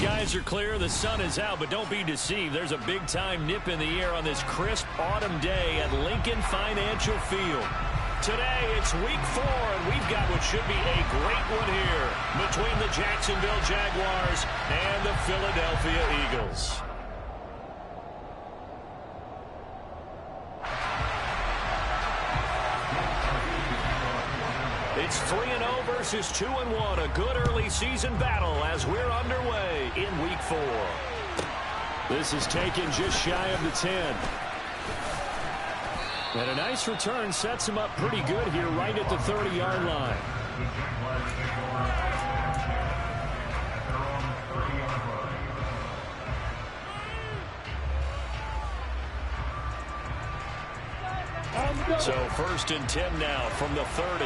skies are clear, the sun is out, but don't be deceived. There's a big-time nip in the air on this crisp autumn day at Lincoln Financial Field. Today, it's week 4, and we've got what should be a great one here between the Jacksonville Jaguars and the Philadelphia Eagles. It's 3-0 versus 2-1, a good early season battle as we're underway in week 4. This is taken just shy of the 10. And a nice return sets him up pretty good here right at the 30-yard line. So 1st and 10 now from the 30.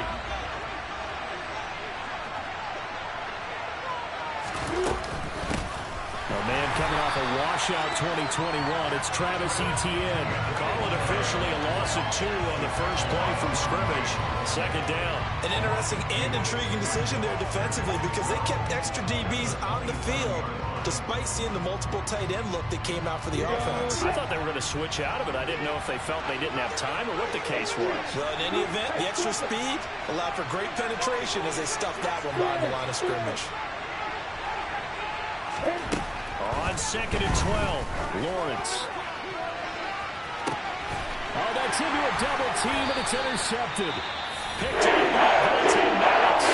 A man coming off a washout 2021. It's Travis Etienne. Call it officially a loss of 2 on the first play from scrimmage. 2nd down. An interesting and intriguing decision there defensively because they kept extra DBs on the field despite seeing the multiple tight end look that came out for the offense. I thought they were going to switch out of it. I didn't know if they felt they didn't have time or what the case was. Well, in any event, the extra speed allowed for great penetration as they stuffed that one behind the line of scrimmage. On 2nd and 12, Lawrence. Oh, that's into a double team, and it's intercepted. Picked up by Vontae Maddox.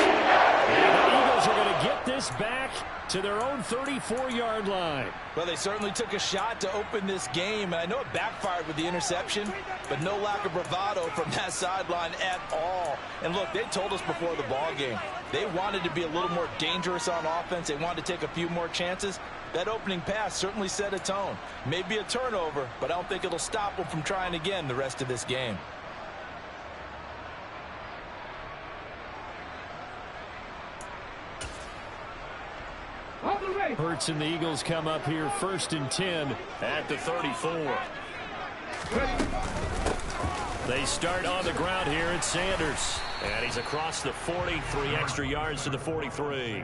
And the Eagles are going to get this back to their own 34-yard line. Well, they certainly took a shot to open this game, and I know it backfired with the interception, but no lack of bravado from that sideline at all. And look, they told us before the ball game, they wanted to be a little more dangerous on offense. They wanted to take a few more chances. That opening pass certainly set a tone. Maybe a turnover, but I don't think it'll stop them from trying again the rest of this game. Hurts and the Eagles come up here 1st and 10 at the 34. They start on the ground here. It's Sanders. And he's across the 40, 3 extra yards to the 43.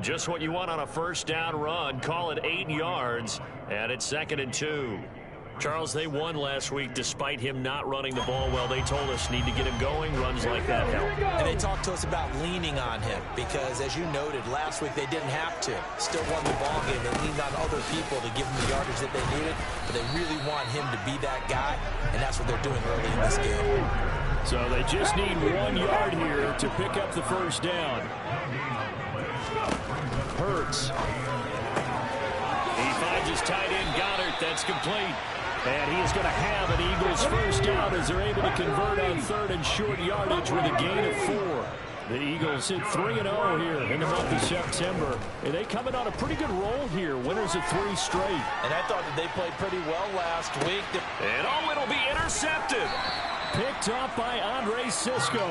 Just what you want on a 1st down run. Call it 8 yards. And it's 2nd and 2. Charles, they won last week despite him not running the ball well. They told us need to get him going. Runs like that help. And they talked to us about leaning on him because, as you noted, last week they didn't have to. Still won the ball game. They leaned on other people to give them the yardage that they needed. But they really want him to be that guy, and that's what they're doing early in this game. So they just need 1 yard here to pick up the 1st down. Hurts. He finds his tight end, Goddard. That's complete. And he is going to have an Eagles 1st down as they're able to convert on 3rd and short yardage with a gain of 4. The Eagles hit 3-0 here in the month of September. And they come in on a pretty good roll here. Winners of 3 straight. And I thought that they played pretty well last week. And oh, it'll be intercepted. Picked up by Andre Sisco.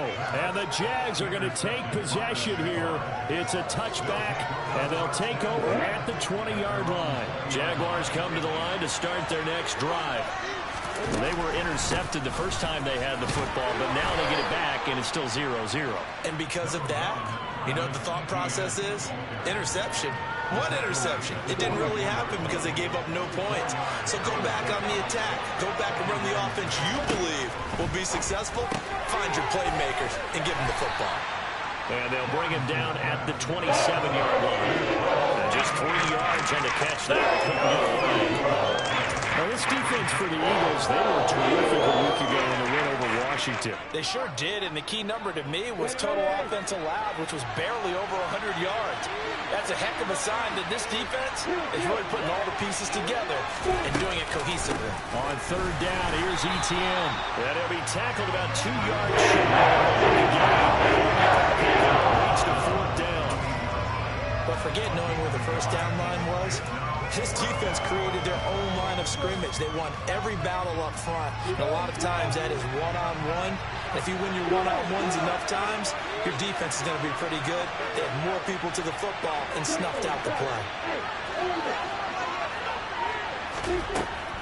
And the Jags are going to take possession here. It's a touchback, and they'll take over at the 20-yard line. Jaguars come to the line to start their next drive. They were intercepted the first time they had the football, but now they get it back, and it's still 0-0. And because of that, you know what the thought process is? Interception. One interception. It didn't really happen because they gave up no points. So go back on the attack. Go back and run the offense you believe will be successful. Find your playmakers and give them the football. And they'll bring him down at the 27-yard line. And just 3 yards and to catch that. Now, this defense for the Eagles, they were terrific a week ago in the win over Washington. They sure did, and the key number to me was total offense allowed, which was barely over 100 yards. That's a heck of a sign that this defense is really putting all the pieces together and doing it cohesively. On 3rd down, here's Etienne. And he'll be tackled about 2 yards short. Leads to 4th down. But forget knowing where the 1st down line was. This defense created their own line of scrimmage. They won every battle up front. And a lot of times that is one-on-one. If you win your one-on-ones enough times, your defense is going to be pretty good. They had more people to the football and snuffed out the play.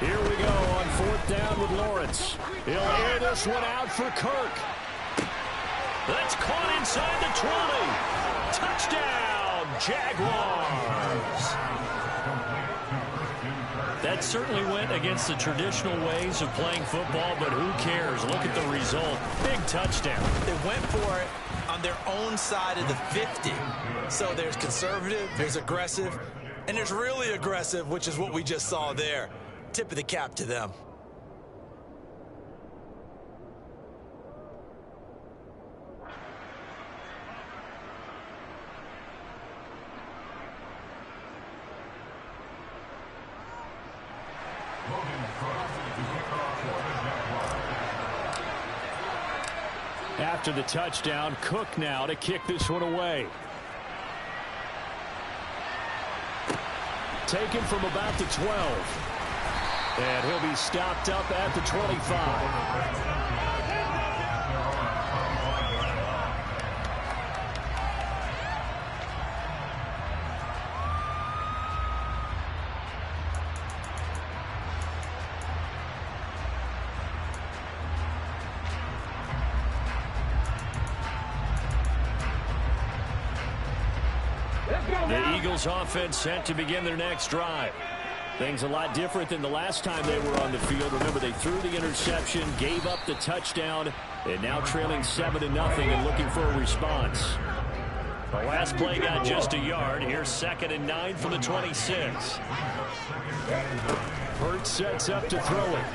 Here we go on 4th down with Lawrence. He'll air this one out for Kirk. That's caught inside the 20. Touchdown, Jaguars. That certainly went against the traditional ways of playing football, but who cares? Look at the result. Big touchdown. They went for it on their own side of the 50. So there's conservative, there's aggressive, and there's really aggressive, which is what we just saw there. Tip of the cap to them. After the touchdown, Cook now to kick this one away. Taken from about the 12. And he'll be stopped up at the 25. The Eagles offense set to begin their next drive. Things a lot different than the last time they were on the field. Remember, they threw the interception, gave up the touchdown, and now trailing 7-0 and looking for a response. The last play got just a yard. Here's 2nd and 9 from the 26. Hurts sets up to throw it.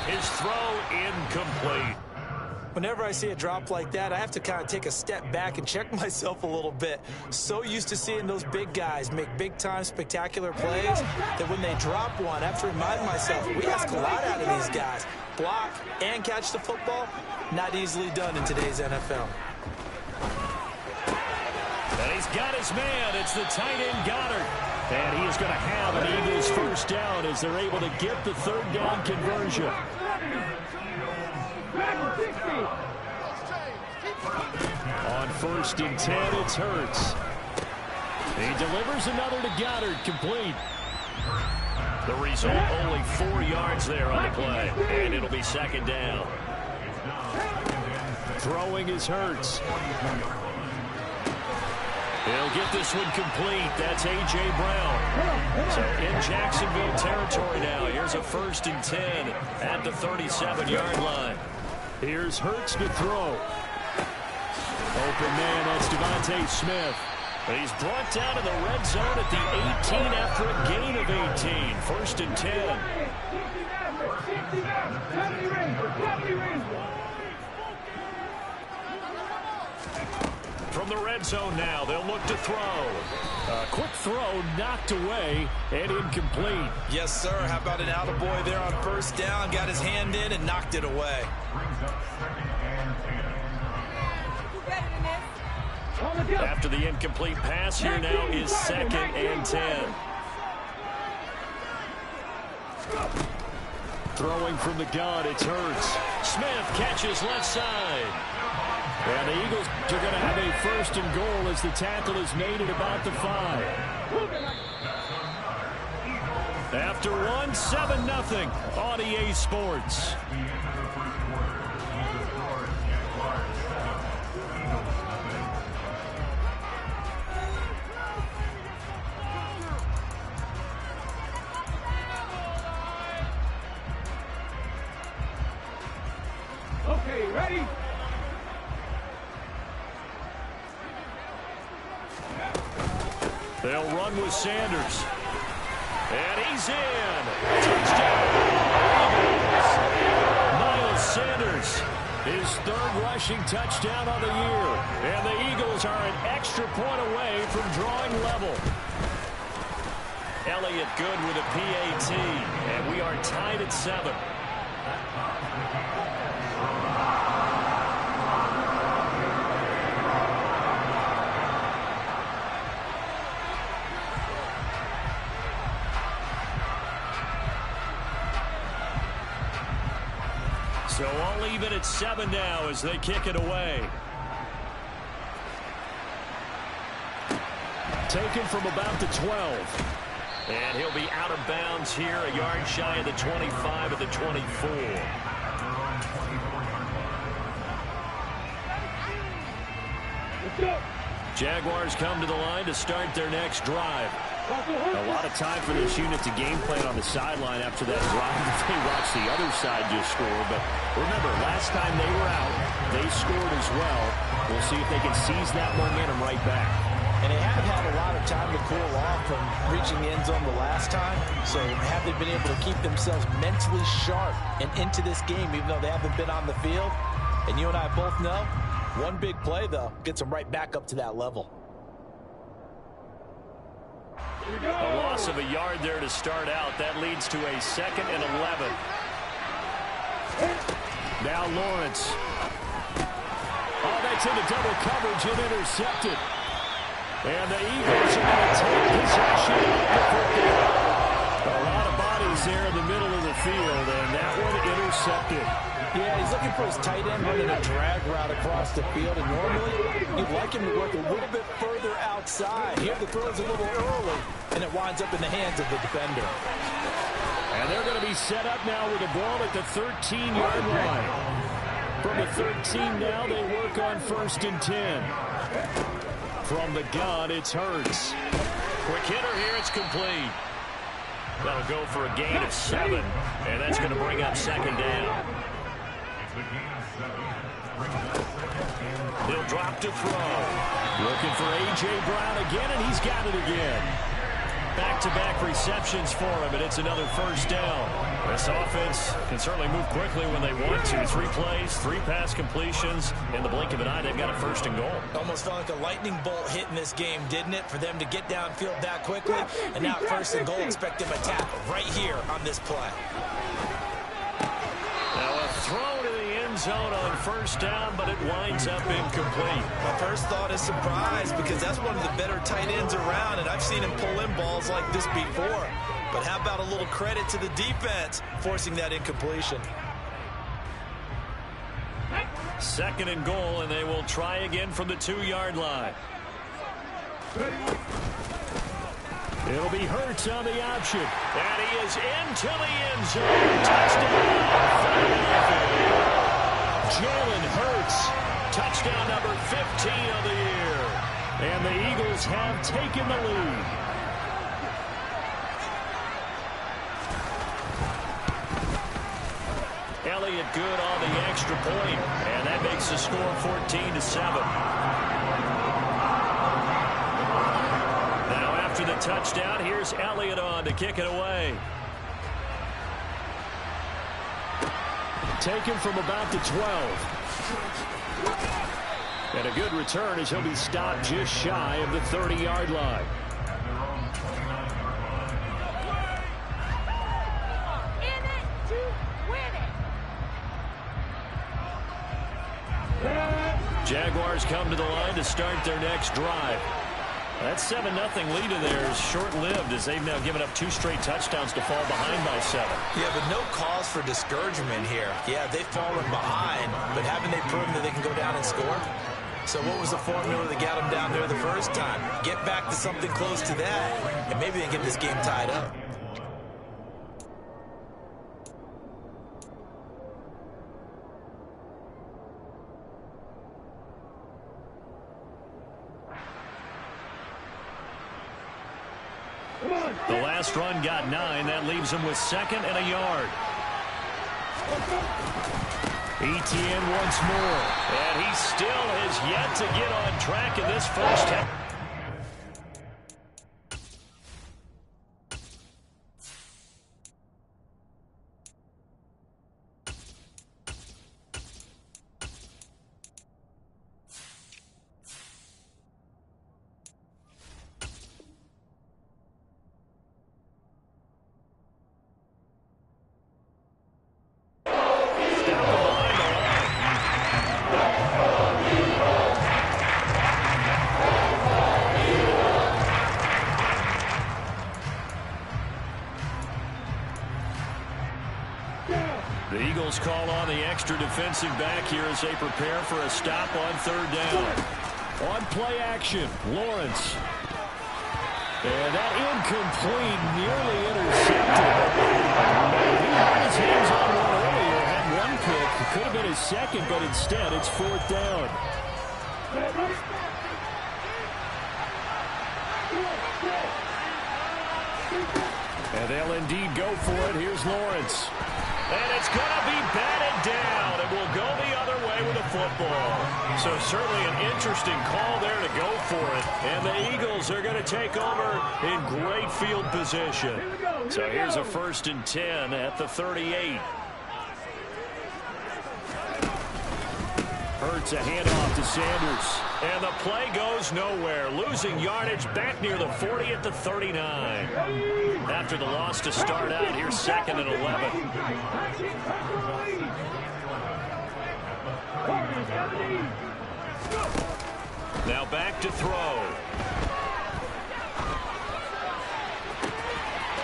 His throw incomplete. Whenever I see a drop like that, I have to kind of take a step back and check myself a little bit. So used to seeing those big guys make big-time spectacular plays that when they drop one, I have to remind myself, we ask a lot out of these guys. Block and catch the football, not easily done in today's NFL. And he's got his man. It's the tight end Goddard. And he is going to have an Eagles first down as they're able to get the 3rd down conversion. On 1st and 10, it's Hurts. He delivers another to Goddard, complete. The result, only 4 yards there on the play, and it'll be 2nd down. Throwing is Hurts. He'll get this one complete. That's A.J. Brown. So in Jacksonville territory now. Here's a 1st and 10 at the 37-yard line. Here's Hurts to throw. Open man, that's Devontae Smith. He's brought down in the red zone at the 18 after a gain of 18. 1st and 10. From the red zone now, they'll look to throw. A quick throw knocked away and incomplete. Yes, sir. How about an attaboy there on 1st down? Got his hand in and knocked it away. After the incomplete pass, here now is 2nd and 10. Throwing from the gun, it's Hurts. Smith catches left side. And the Eagles are going to have a 1st and goal as the tackle is made at about the 5. After 7-0 on EA Sports. Okay, ready? They'll run with Sanders. And he's in. Touchdown. Miles Sanders, his 3rd rushing touchdown on the year. And the Eagles are an extra point away from drawing level. Elliott good with a PAT. And we are tied at 7. So all even at 7 now as they kick it away. Taken from about the 12. And he'll be out of bounds here, a yard shy of the 25 at the 24. Jaguars come to the line to start their next drive. A lot of time for this unit to game plan on the sideline after that drive that they watched the other side just score. But remember, last time they were out, they scored as well. We'll see if they can seize that momentum right back. And they have had a lot of time to cool off from reaching the end zone the last time. So have they been able to keep themselves mentally sharp and into this game, even though they haven't been on the field? And you and I both know, one big play, though, gets them right back up to that level. A loss of a yard there to start out. That leads to a 2nd and 11. Now Lawrence. Oh, that's into double coverage and intercepted. And the Eagles are going to take possession of the football. A lot of bodies there in the middle of the field, and that one intercepted. Yeah, he's looking for his tight end running a drag route across the field, and normally you'd like him to work a little bit further outside. Here the throw is a little early, and it winds up in the hands of the defender. And they're going to be set up now with the ball at the 13-yard line. From the 13 now, they work on 1st and 10. From the gun, it's Hurts. Quick hitter here, it's complete. That'll go for a gain of 7, and that's going to bring up 2nd down. He'll drop to throw. Looking for A.J. Brown again, and he's got it again. Back-to-back receptions for him, and it's another 1st down. This offense can certainly move quickly when they want to. 3 plays, 3 pass completions. In the blink of an eye, they've got a 1st and goal. Almost felt like a lightning bolt hit in this game, didn't it? For them to get downfield that quickly. And now 1st and goal, expect them to tackle right here on this play. Now a throw to the end zone on 1st down, but it winds up incomplete. My first thought is surprise, because that's one of the better tight ends around, and I've seen him pull in balls like this before. But how about a little credit to the defense forcing that incompletion? 2nd and goal, and they will try again from the 2-yard line. It'll be Hurts on the option. And he is into the end zone. Touchdown. Jalen Hurts. Touchdown number 15 of the year. And the Eagles have taken the lead. Elliott good on the extra point, and that makes the score 14-7. Now after the touchdown, here's Elliott on to kick it away. Taken from about the 12. And a good return as he'll be stopped just shy of the 30-yard line. Jaguars come to the line to start their next drive. That 7-0 lead in there is short-lived as they've now given up 2 straight touchdowns to fall behind by 7. Yeah, but no cause for discouragement here. Yeah, they've fallen behind, but haven't they proven that they can go down and score? So what was the formula that got them down there the first time? Get back to something close to that, and maybe they get this game tied up. The last run got 9. That leaves him with 2nd and a yard. ETN once more. And he still has yet to get on track in this first half. The Eagles call on the extra defensive back here as they prepare for a stop on 3rd down. On play action, Lawrence. And that incomplete, nearly intercepted. He had his hands on one earlier, had 1 pick. It could have been his 2nd, but instead it's 4th down. And they'll indeed go for it. Here's Lawrence. And it's going to be batted down. It will go the other way with the football. So certainly an interesting call there to go for it. And the Eagles are going to take over in great field position. So here's a 1st and 10 at the 38. Hurts a handoff to Sanders. And the play goes nowhere. Losing yardage back near the 40 at the 39. After the loss to start out, here's 2nd and 11. Now back to throw.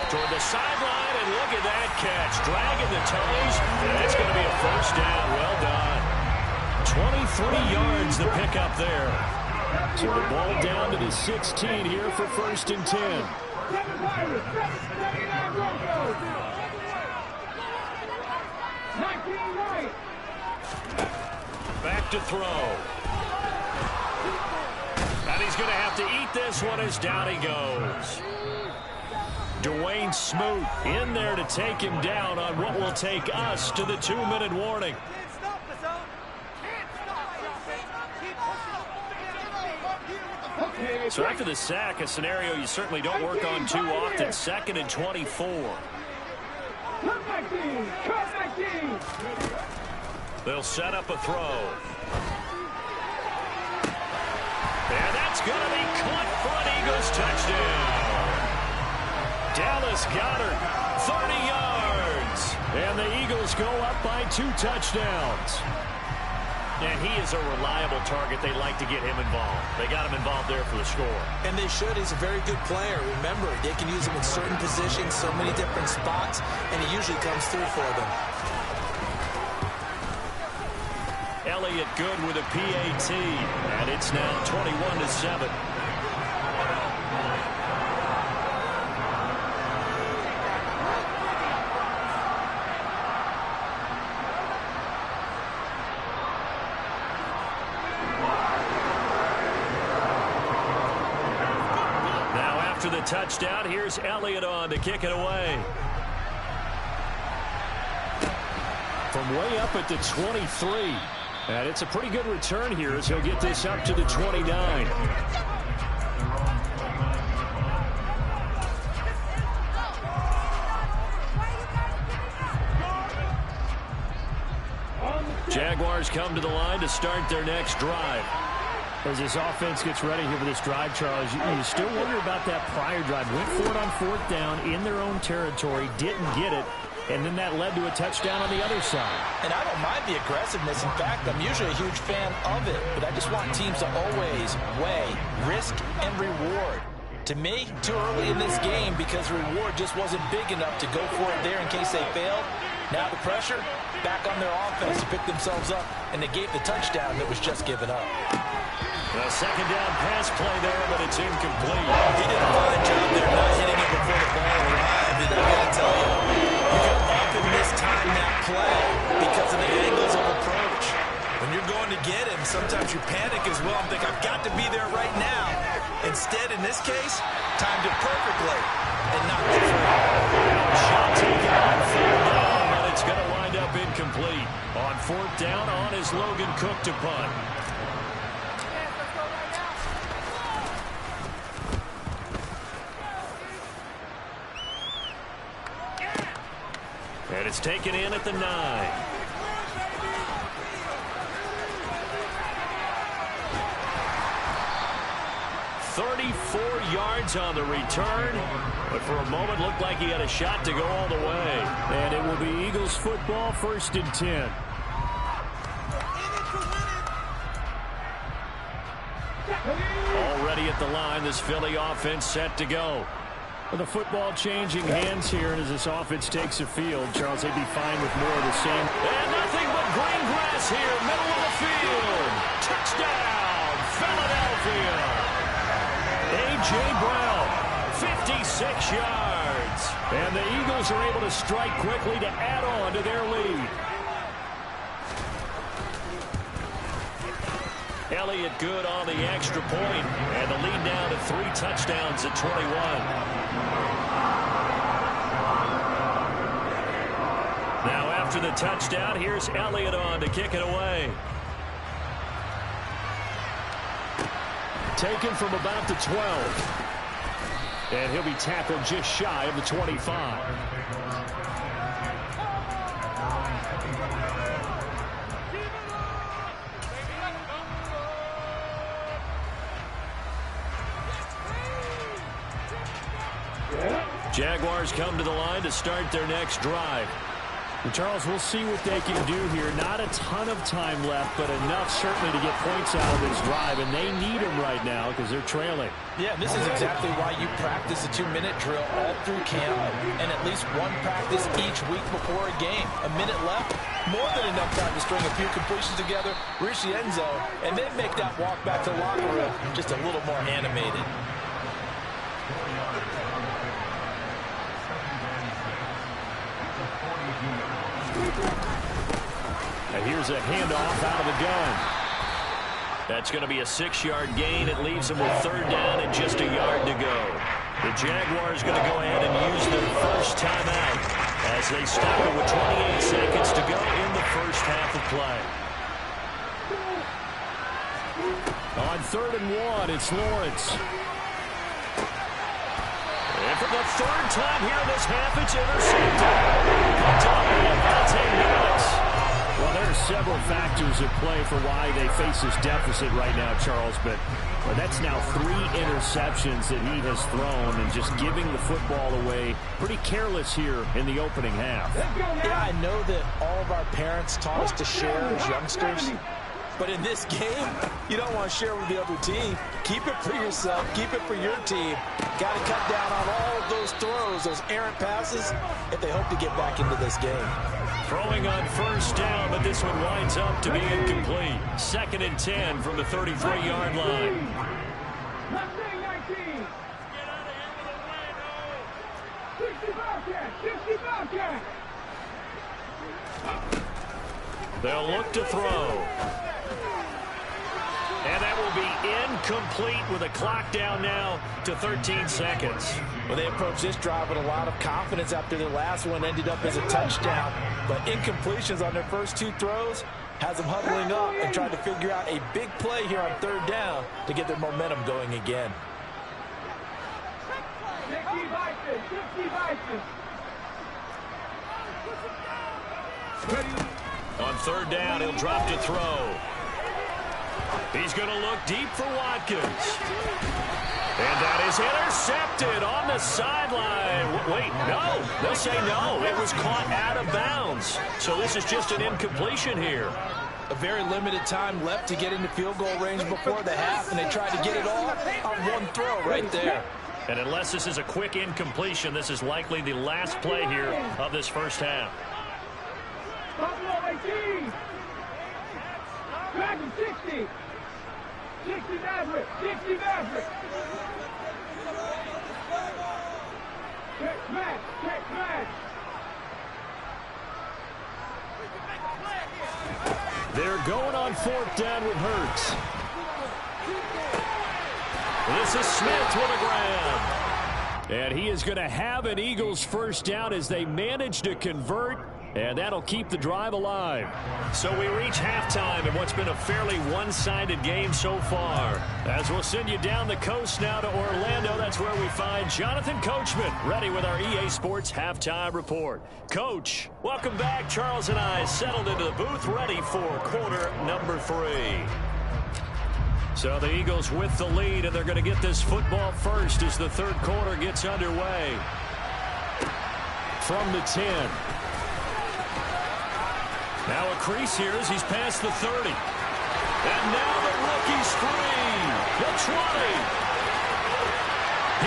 Toward the sideline, and look at that catch. Dragging the toes, and it's going to be a 1st down. Well done. 23 yards the pickup there. So the ball down to the 16 here for 1st and 10. Back to throw. And he's going to have to eat this one as down he goes. Dwayne Smoot in there to take him down on what will take us to the 2-minute warning. So after the sack, a scenario you certainly don't work on too often. 2nd and 24. They'll set up a throw. And that's going to be caught for an Eagles touchdown. Dallas Goedert, 30 yards. And the Eagles go up by 2 touchdowns. And he is a reliable target. They like to get him involved. They got him involved there for the score. And they should. He's a very good player. Remember, they can use him in certain positions, so many different spots, and he usually comes through for them. Elliott good with a PAT, and it's now 21-7. After the touchdown, here's Elliott on to kick it away. From way up at the 23. And it's a pretty good return here as he'll get this up to the 29. Jaguars come to the line to start their next drive. As this offense gets ready here for this drive, Charles, you still wonder about that prior drive. Went for it on 4th down in their own territory, didn't get it, and then that led to a touchdown on the other side. And I don't mind the aggressiveness. In fact, I'm usually a huge fan of it, but I just want teams to always weigh risk and reward. To me, too early in this game because the reward just wasn't big enough to go for it there in case they failed. Now the pressure back on their offense to pick themselves up, and they gave the touchdown that was just given up. A 2nd down pass play there, but it's incomplete. He did a fine job there not hitting it before the ball arrived, and I got to tell you, you can often mistime that play because of the angles of approach. When you're going to get him, sometimes you panic as well and think, I've got to be there right now. Instead, in this case, timed it perfectly and knocked it free. Shot taken on 4th down, but it's going to wind up incomplete. On 4th down, on is Logan Cook to punt. And it's taken in at the 9. 34 yards on the return, but for a moment looked like he had a shot to go all the way. And it will be Eagles football, 1st and 10. Already at the line, this Philly offense set to go. With the football changing hands here, and as this offense takes the field, Charles, they'd be fine with more of the same. And nothing but green grass here, middle of the field. Touchdown, Philadelphia. A.J. Brown, 56 yards. And the Eagles are able to strike quickly to add on to their lead. Elliott good on the extra point, and the lead down to 3 touchdowns at 21. after the touchdown. Here's Elliott on to kick it away. Taken from about the 12. And he'll be tackled just shy of the 25. Jaguars come to the line to start their next drive. And Charles, we'll see what they can do here. Not a ton of time left, but enough certainly to get points out of this drive. And they need them right now because they're trailing. Yeah, this is exactly why you practice a 2-minute drill all through camp and at least one practice each week before a game. A minute left, more than enough time to string a few completions together, reach the end zone, and then make that walk back to the locker room just a little more animated. And here's a handoff out of the gun. That's going to be a 6-yard gain. It leaves them with 3rd down and just a yard to go. The Jaguars going to go ahead and use their first timeout as they stop it with 28 seconds to go in the first half of play. On 3rd and 1, it's Lawrence. And for the 3rd time here in this half, it's intercepted. Well, there are several factors at play for why they face this deficit right now, Charles, but that's now 3 interceptions that he has thrown and just giving the football away. Pretty careless here in the opening half. Yeah, I know that all of our parents taught us to share as youngsters, but in this game, you don't want to share with the other team. Keep it for yourself. Keep it for your team. Got to cut down on all of those throws, those errant passes, if they hope to get back into this game. Throwing on 1st down, but this one winds up to be incomplete. 2nd and 10 from the 33-yard line. They'll look to throw. And that will be incomplete with a clock down now to 13 seconds. Well, they approached this drive with a lot of confidence after their last one ended up as a touchdown. But incompletions on their first 2 throws has them huddling up and trying to figure out a big play here on 3rd down to get their momentum going again. On 3rd down, he'll drop to throw. He's going to look deep for Watkins. And that is intercepted on the sideline. Wait, no. They'll say no. It was caught out of bounds. So this is just an incompletion here. A very limited time left to get into field goal range before the half, and they tried to get it all on one throw right there. And unless this is a quick incompletion, this is likely the last play here of this first half. Back to 60. 60 Maverick. 60 Maverick. Check match. Check match. They're going on 4th down with Hurts. This is Smith with a grab. And he is going to have an Eagles first down as they manage to convert. And that'll keep the drive alive. So we reach halftime in what's been a fairly one-sided game so far. As we'll send you down the coast now to Orlando, that's where we find Jonathan Coachman, ready with our EA Sports Halftime Report. Coach, welcome back. Charles and I settled into the booth, ready for quarter number 3. So the Eagles with the lead, and they're going to get this football first as the 3rd quarter gets underway. From the 10. Now a crease here as he's past the 30. And now the rookie's free. The 20.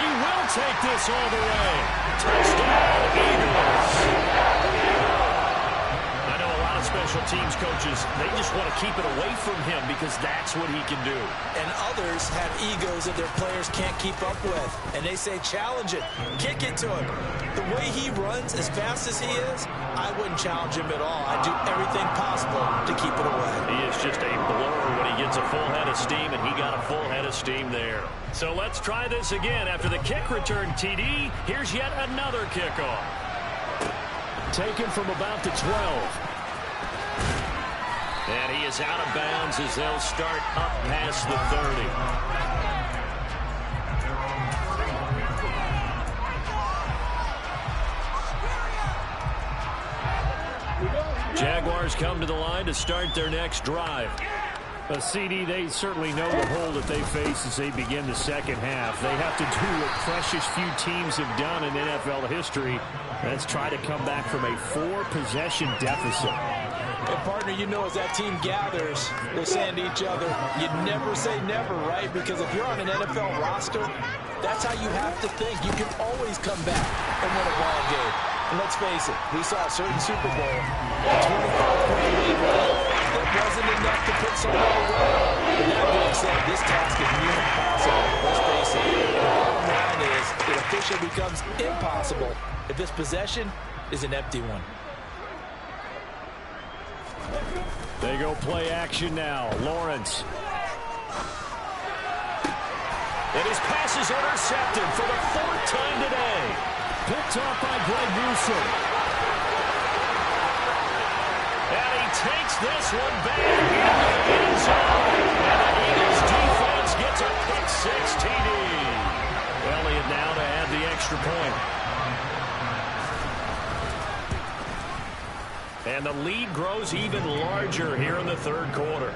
He will take this all the way. Touchdown, Eagles. I know a lot of special teams coaches, they just want to keep it away from him because that's what he can do. And others have egos that their players can't keep up with. And they say, challenge it. Kick it to him. The way he runs as fast as he is, I wouldn't challenge him at all. I'd do everything possible to keep it away. He is just a blur when he gets a full head of steam, and he got a full head of steam there. So let's try this again. After the kick return TD, here's yet another kickoff. Taken from about the 12. And he is out of bounds as they'll start up past the 30. Jaguars come to the line to start their next drive. CD, they certainly know the hole that they face as they begin the second half. They have to do what precious few teams have done in NFL history. Let's try to come back from a 4-possession deficit. And partner, you know, as that team gathers, they're saying to each other, you never say never, right? Because if you're on an NFL roster, that's how you have to think. You can always come back and win a ball game. And let's face it, we saw a certain Super Bowl, a 25-point lead that wasn't enough to put someone away. But that being said, this task is near impossible. Let's face it. The bottom line is it officially becomes impossible if this possession is an empty one. They go play action now. Lawrence. And his pass is intercepted for the 4th time today. Picked off by Greg Newsome. And he takes this one back into the end zone. And the Eagles defense gets a pick-6 TD. Elliott now to add the extra point. And the lead grows even larger here in the 3rd quarter.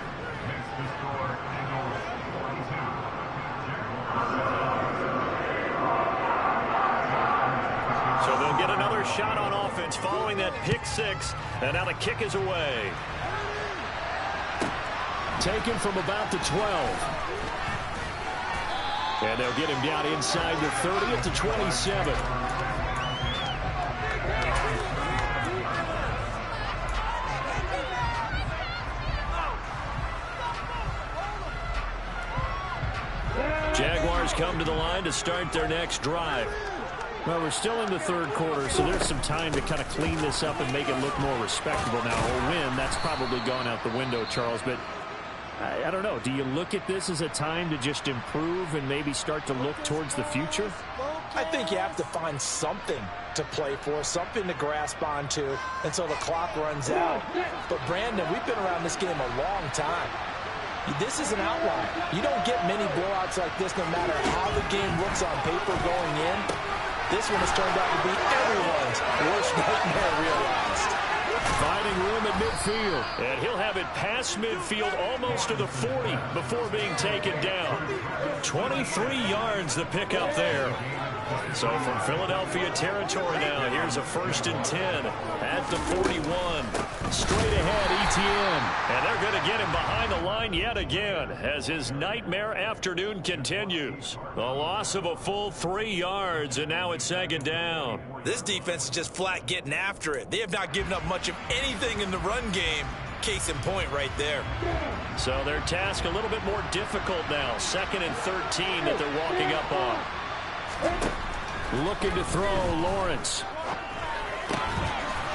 So they'll get another shot on offense following that pick-6. And now the kick is away. Taken from about the 12. And they'll get him down inside the 30 at the 27. Jaguars come to the line to start their next drive. Well, we're still in the 3rd quarter, so there's some time to kind of clean this up and make it look more respectable now. A win, that's probably gone out the window, Charles, but I don't know. Do you look at this as a time to just improve and maybe start to look towards the future? I think you have to find something to play for, something to grasp onto until the clock runs out. But, Brandon, we've been around this game a long time. This is an outlier. You don't get many blowouts like this no matter how the game looks on paper going in. This one has turned out to be everyone's worst nightmare realized. Finding room at midfield. And he'll have it past midfield almost to the 40 before being taken down. 23 yards the pickup there. So from Philadelphia territory now, here's a 1st and 10 at the 41. Straight ahead, ETN. And they're going to get him behind the line yet again as his nightmare afternoon continues. The loss of a full 3 yards, and now it's 2nd down. This defense is just flat getting after it. They have not given up much of anything in the run game. Case in point right there. So their task a little bit more difficult now. 2nd and 13 that they're walking up on. Looking to throw, Lawrence.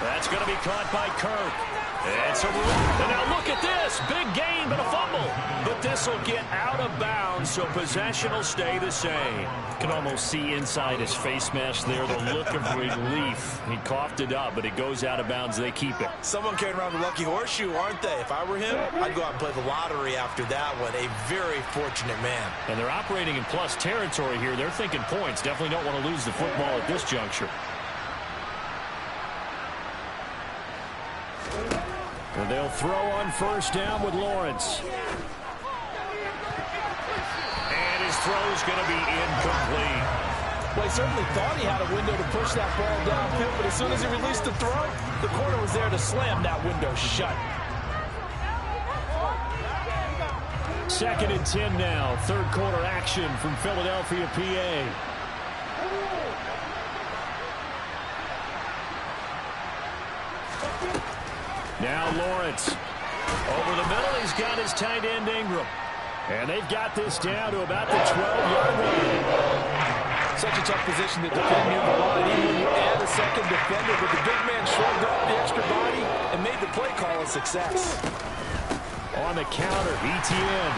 That's going to be caught by Kirk. It's a rule. And now look at this. Big gain, but a fumble. But this will get out of bounds, so possession will stay the same. You can almost see inside his face mask there the look of relief. He coughed it up, but it goes out of bounds. They keep it. Someone carrying around the lucky horseshoe, aren't they? If I were him, I'd go out and play the lottery after that one. A very fortunate man. And they're operating in plus territory here. They're thinking points. Definitely don't want to lose the football at this juncture. And they'll throw on 1st down with Lawrence. And his throw's going to be incomplete. Well, he certainly thought he had a window to push that ball downfield, but as soon as he released the throw, the corner was there to slam that window shut. 2nd and 10 now. 3rd quarter action from Philadelphia, PA. Now Lawrence. Over the middle, he's got his tight end Ingram. And they've got this down to about the 12-yard line. Such a tough position to defend near the line, even when you add a second defender, but the big man shrugged off the extra body and made the play call a success. On the counter, ETN.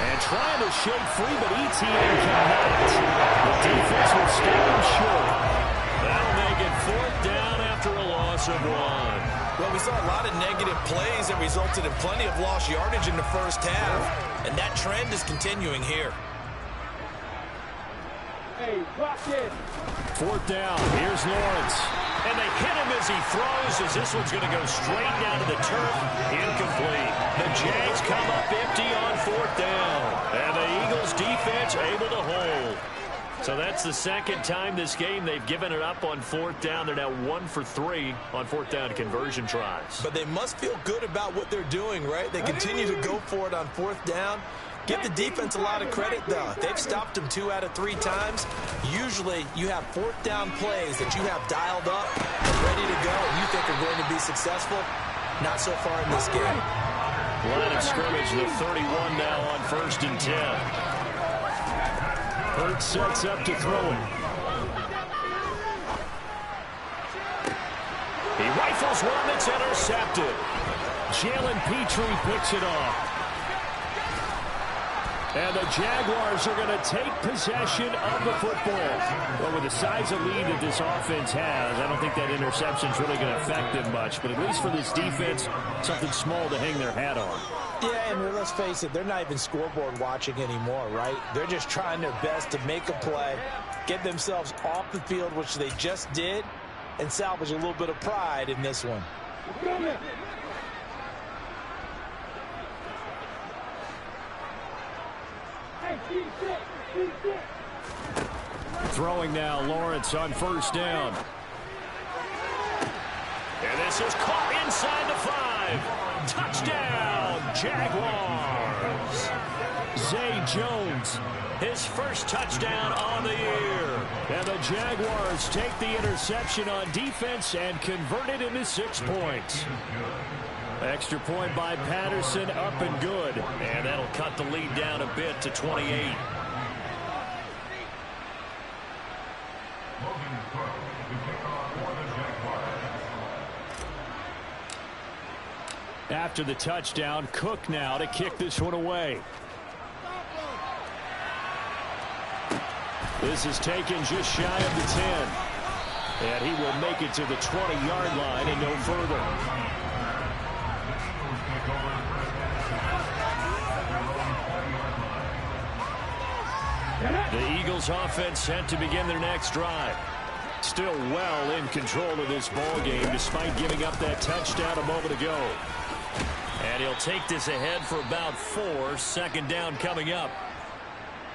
And trying to shake free, but ETN cannot. The defense will stop him short. That'll make it 4th down after 11. impressive one. Well, we saw a lot of negative plays that resulted in plenty of lost yardage in the first half, and that trend is continuing here. Hey, block it. Fourth down. Here's Lawrence. And they hit him as he throws, as this one's going to go straight down to the turf. Incomplete. The Jags come up empty on fourth down. And the Eagles defense able to hold. So that's the second time this game they've given it up on fourth down. They're now 1 for 3 on fourth down conversion tries. But they must feel good about what they're doing, right? They continue to go for it on fourth down. Give the defense a lot of credit, though. They've stopped them 2 out of 3 times. Usually, you have fourth down plays that you have dialed up and ready to go, and you think are going to be successful. Not so far in this game. Line of scrimmage, the 31 now on 1st and 10. Hurts sets up to throw it. He rifles one that's intercepted. Jalen Petrie picks it off. And the Jaguars are going to take possession of the football. Well, with the size of lead that this offense has, I don't think that interception is really going to affect them much. But at least for this defense, something small to hang their hat on. Yeah, and let's face it, they're not even scoreboard watching anymore, right? They're just trying their best to make a play, get themselves off the field, which they just did, and salvage a little bit of pride in this one. Throwing now, Lawrence on first down. And this is caught inside the 5. Touchdown, Jaguars. Zay Jones, His first touchdown on the year. and the Jaguars take the interception on defense and convert it into 6 points. Extra point by Patterson, up and good. And that'll cut the lead down a bit to 28. After the touchdown, Cook now to kick this one away. This is taken just shy of the 10. And he will make it to the 20-yard line and no further. The Eagles offense set to begin their next drive. Still well in control of this ball game despite giving up that touchdown a moment ago. And he'll take this ahead for about 4. Second down coming up.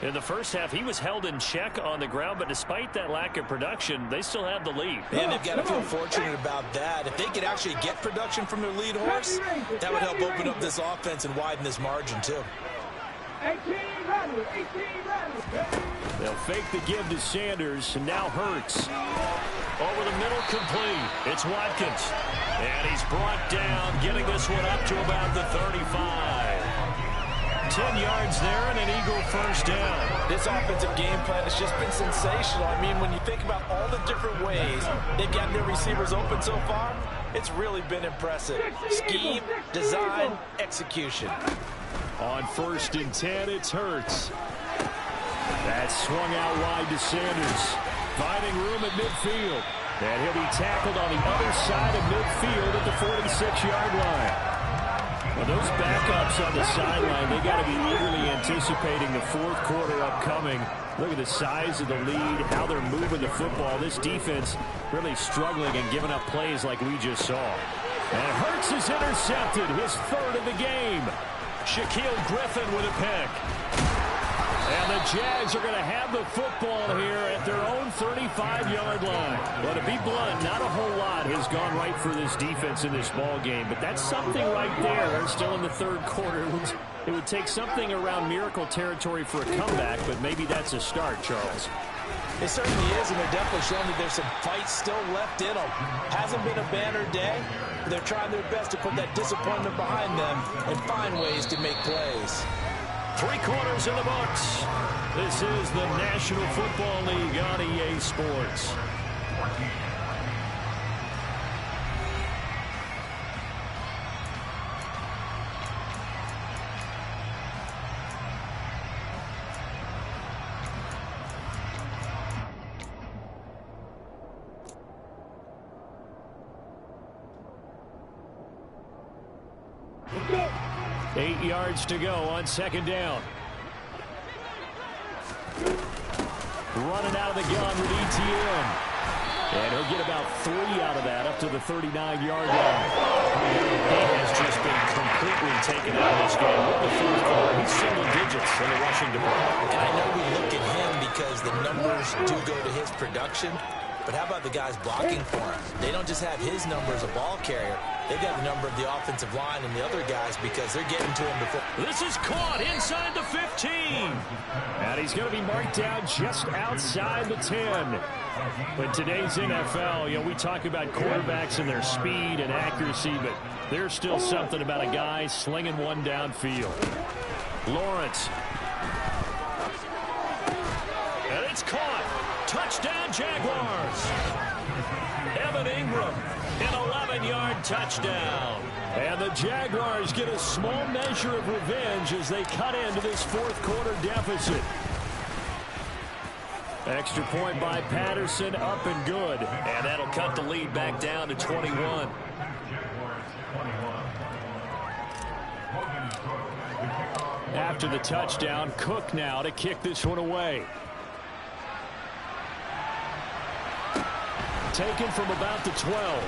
In the first half, he was held in check on the ground, but despite that lack of production, they still have the lead. And they've got to feel fortunate about that. If they could actually get production from their lead horse, that would help open up this offense and widen this margin, too. 18 runners, 18 runners. They'll fake the give to Sanders, and now Hurts. Over the middle, complete. It's Watkins. And he's brought down, getting this one up to about the 35. 10 yards there and an Eagle first down. This offensive game plan has just been sensational. I mean, when you think about all the different ways they've gotten their receivers open so far, it's really been impressive. Scheme, design, execution. On 1st and 10, it's Hurts. That swung out wide to Sanders. Finding room at midfield. And he'll be tackled on the other side of midfield at the 46-yard line. Well, those backups on the sideline, they got to be eagerly anticipating the fourth quarter upcoming. Look at the size of the lead, how they're moving the football. This defense really struggling and giving up plays like we just saw. And Hurts is intercepted, his 3rd of the game. Shaquille Griffin with a pick. And the Jags are going to have the football here at their own 35-yard line. But to be blunt, not a whole lot has gone right for this defense in this ball game. But that's something right there. They're still in the 3rd quarter. It would take something around miracle territory for a comeback, but maybe that's a start, Charles. It certainly is, and they're definitely showing that there's some fight still left in them. Hasn't been a banner day, but they're trying their best to put that disappointment behind them and find ways to make plays. 3 quarters in the books. This is the National Football League on EA Sports. 8 yards to go on second down. Running out of the gun with ETN. And he'll get about 3 out of that up to the 39-yard line. He has just been completely taken out of this game. With the fourth quarter, he's single digits in the rushing department. And I know we look at him because the numbers do go to his production. But how about the guys blocking for him? They don't just have his number as a ball carrier. They've got the number of the offensive line and the other guys because they're getting to him before. This is caught inside the 15. And he's going to be marked down just outside the 10. But today's NFL, you know, we talk about quarterbacks and their speed and accuracy, but there's still something about a guy slinging one downfield. Lawrence. And it's caught. Touchdown, Jaguars. Evan Ingram, an 11-yard touchdown. And the Jaguars get a small measure of revenge as they cut into this fourth quarter deficit. Extra point by Patterson, up and good. And that'll cut the lead back down to 21. After the touchdown, Cook now to kick this one away. Taken from about the 12.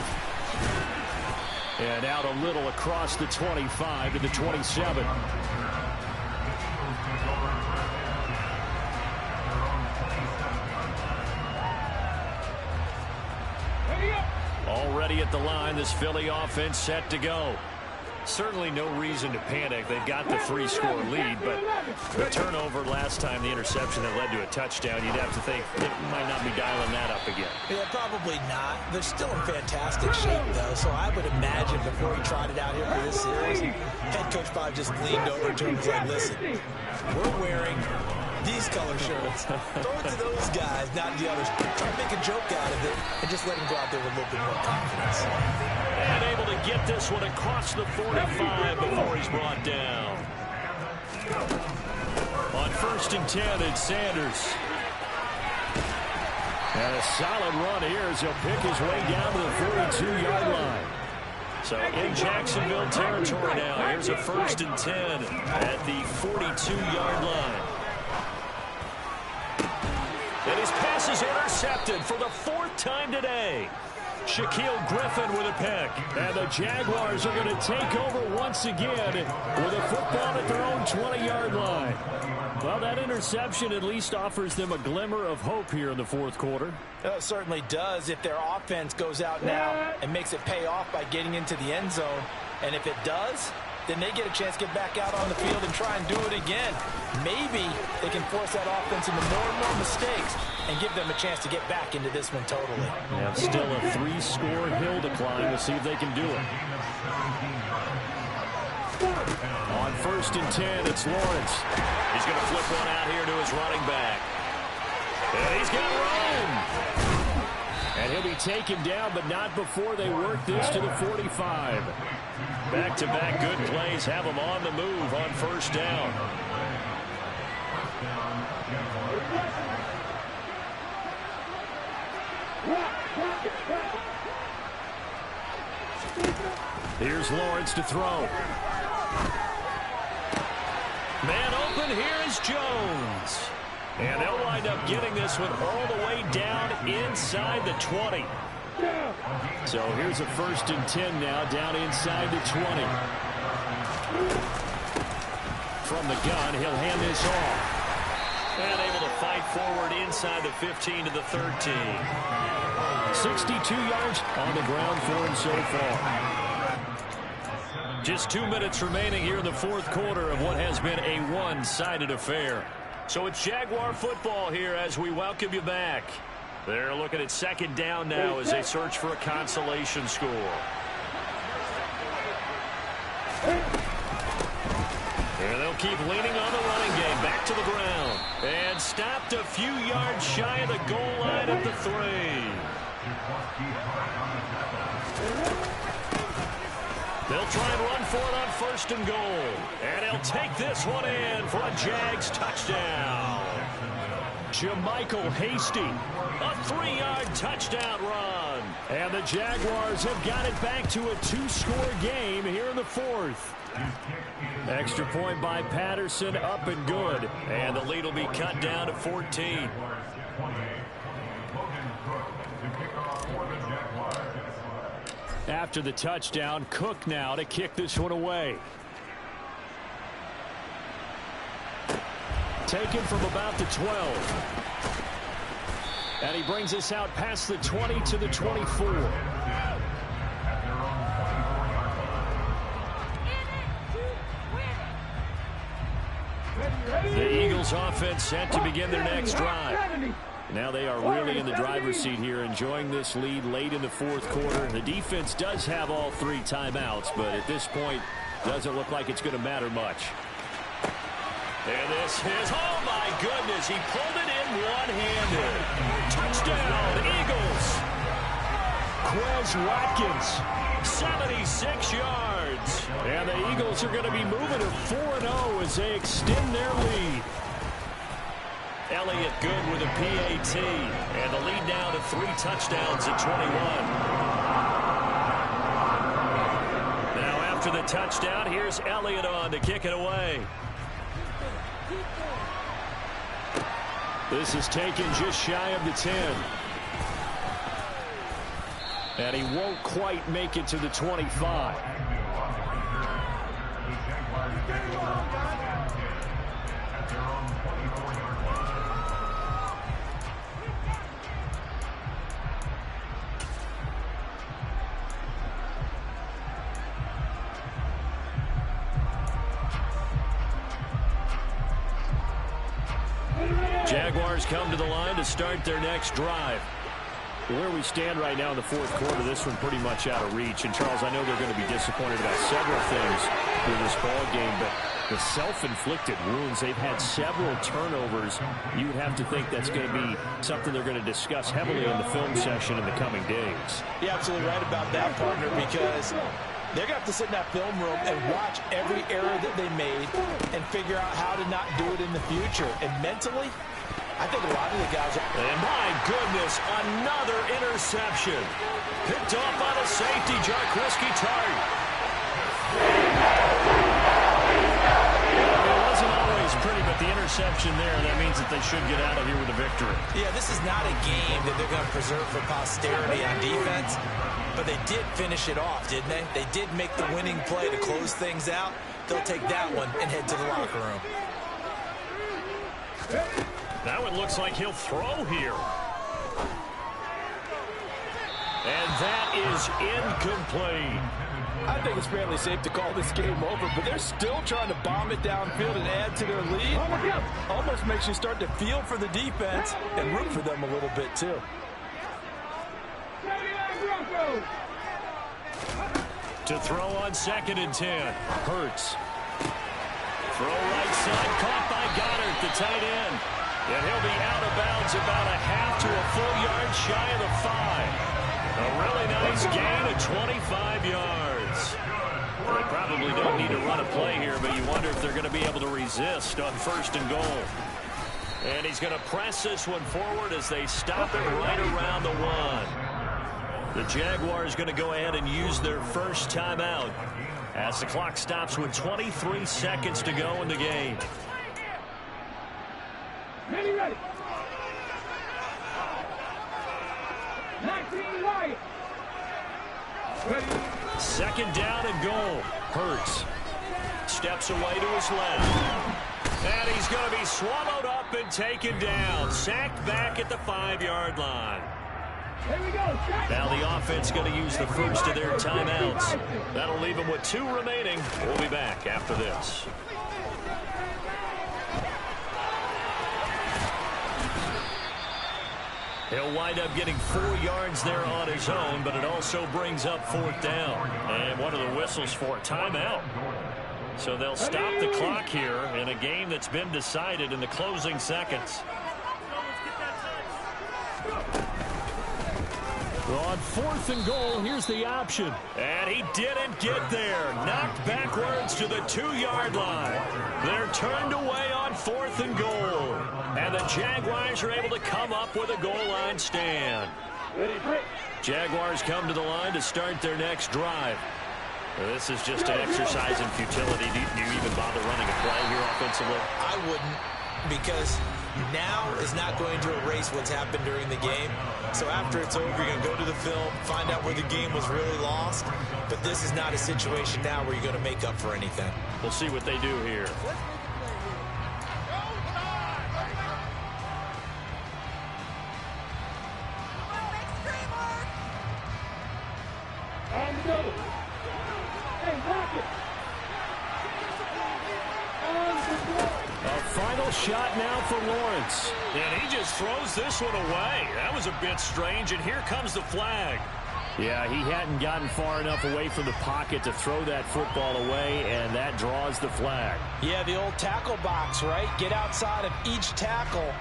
And out a little across the 25 to the 27. Already at the line, this Philly offense set to go. Certainly no reason to panic. They've got the 3-score lead, but the turnover last time, the interception that led to a touchdown, you'd have to think they might not be dialing that up again. Yeah, probably not. They're still in fantastic shape, though, so I would imagine before he tried it out here for this series, head coach probably just leaned over to him and said, listen, we're wearing these color shirts. Throw it to those guys, not the others. Try to make a joke out of it and just let him go out there with a little bit more confidence. And able to get this one across the 45 before he's brought down. On 1st and 10, it's Sanders. And a solid run here as he'll pick his way down to the 42-yard line. So in Jacksonville territory now. Here's a 1st and 10 at the 42-yard line. And his pass is intercepted for the 4th time today. Shaquille Griffin with a pick. And the Jaguars are going to take over once again with a football at their own 20-yard line. Well, that interception at least offers them a glimmer of hope here in the fourth quarter. It certainly does if their offense goes out now and makes it pay off by getting into the end zone. And if it does, then they get a chance to get back out on the field and try and do it again. Maybe they can force that offense into more and more mistakes and give them a chance to get back into this one totally. Yeah, still a 3-score hill to climb. We'll see if they can do it. On 1st and 10, it's Lawrence. He's going to flip one out here to his running back. And he's got room. And he'll be taken down, but not before they work this to the 45. Back-to-back good plays have him on the move on 1st down. Here's Lawrence to throw. Man open, here is Jones. And they'll wind up getting this one all the way down inside the 20. So here's a 1st and 10 now down inside the 20. From the gun, he'll hand this off. And able to fight forward inside the 15 to the 13. 62 yards on the ground for him so far. Just 2 minutes remaining here in the fourth quarter of what has been a one-sided affair. So it's Jaguar football here as we welcome you back. They're looking at 2nd down now as they search for a consolation score. And they'll keep leaning on the running game. Back to the ground. And stopped a few yards shy of the goal line at the 3. They'll try and run for it on 1st and goal. And he'll take this one in for a Jags touchdown. Jermichael Hasty, a 3-yard touchdown run. And the Jaguars have got it back to a 2-score game here in the fourth. Extra point by Patterson, up and good. And the lead will be cut down to 14. After the touchdown, Cook now to kick this one away. Taken from about the 12. And he brings us out past the 20 to the 24. The Eagles offense set to begin their next drive. Now they are really in the driver's seat here, enjoying this lead late in the fourth quarter. The defense does have all 3 timeouts, but at this point, doesn't look like it's going to matter much. And this is, oh my goodness, he pulled it in one-handed. Touchdown, Eagles. Quez Watkins, 76 yards. And the Eagles are going to be moving to 4-0 as they extend their lead. Elliott good with a PAT. And the lead now to 3 touchdowns at 21. Now after the touchdown, here's Elliott on to kick it away. This is taken just shy of the 10. And he won't quite make it to the 25. Jaguars come to the line to start their next drive. Where we stand right now in the fourth quarter, this one pretty much out of reach. And, Charles, I know they're going to be disappointed about several things with this ball game, but the self-inflicted wounds, they've had several turnovers. You would have to think that's going to be something they're going to discuss heavily in the film session in the coming days. You're absolutely right about that, partner, because they're going to have to sit in that film room and watch every error that they made and figure out how to not do it in the future. And mentally, I think a lot of the guys are... And my goodness, another interception. Picked off by the safety, Jarquiski Tart. It wasn't always pretty, but the interception there, that means that they should get out of here with a victory. Yeah, this is not a game that they're going to preserve for posterity on defense, but they did finish it off, didn't they? They did make the winning play to close things out. They'll take that one and head to the locker room. That one looks like he'll throw here. And that is incomplete. I think it's fairly safe to call this game over, but they're still trying to bomb it downfield and add to their lead. Almost makes you start to feel for the defense and root for them a little bit, too. To throw on 2nd and 10. Hurts. Throw right side, caught by Goddard, the tight end. And he'll be out of bounds about a half to a full yard shy of the 5. A really nice gain of 25 yards. They probably don't need to run a play here, but you wonder if they're going to be able to resist on 1st and goal. And he's going to press this one forward as they stop it right around the 1. The Jaguars going to go ahead and use their first timeout as the clock stops with 23 seconds to go in the game. Ready. 19 right. Ready. 2nd down and goal. Hurts. Steps away to his left. And he's going to be swallowed up and taken down. Sacked back at the 5-yard line. Here we go. Now the offense going to use the first of their timeouts. That'll leave them with 2 remaining. We'll be back after this. He'll wind up getting 4 yards there on his own, but it also brings up 4th down. And one of the whistles for a timeout. So they'll stop the clock here in a game that's been decided in the closing seconds. Well, on 4th and goal, here's the option. And he didn't get there. Knocked backwards to the 2-yard line. They're turned away on 4th and goal. And the Jaguars are able to come up with a goal line stand. Jaguars come to the line to start their next drive. This is just an exercise in futility. Do you even bother running a play here offensively? I wouldn't, because now is not going to erase what's happened during the game. So after it's over, you're going to go to the film, find out where the game was really lost. But this is not a situation now where you're going to make up for anything. We'll see what they do here. Final shot now for Lawrence. And he just throws this one away. That was a bit strange, and here comes the flag. Yeah, he hadn't gotten far enough away from the pocket to throw that football away, and that draws the flag. Yeah, the old tackle box, right? Get outside of each tackle,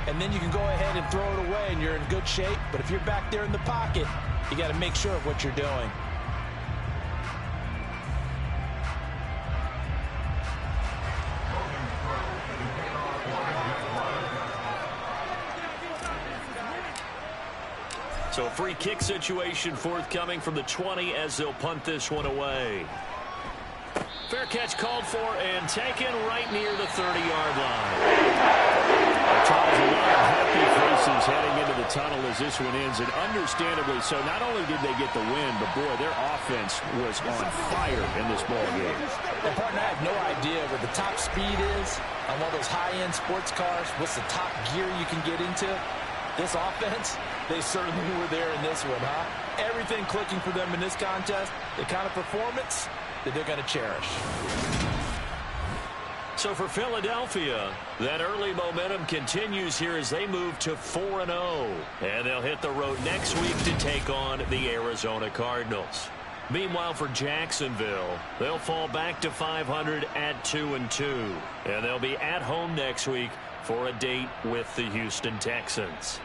and then you can go ahead and throw it away, and you're in good shape. But if you're back there in the pocket, you got to make sure of what you're doing. So a free kick situation forthcoming from the 20 as they'll punt this one away. Fair catch called for and taken right near the 30-yard line. Charles, a lot of happy faces heading into the tunnel as this one ends, and understandably so. Not only did they get the win, but boy, their offense was on fire in this ball game. And partner, I have no idea what the top speed is on one of those high-end sports cars. What's the top gear you can get into? This offense, they certainly were there in this one, huh? Everything clicking for them in this contest, the kind of performance that they're going to cherish. So for Philadelphia, that early momentum continues here as they move to 4-0. And they'll hit the road next week to take on the Arizona Cardinals. Meanwhile, for Jacksonville, they'll fall back to 500 at 2-2. And they'll be at home next week for a date with the Houston Texans.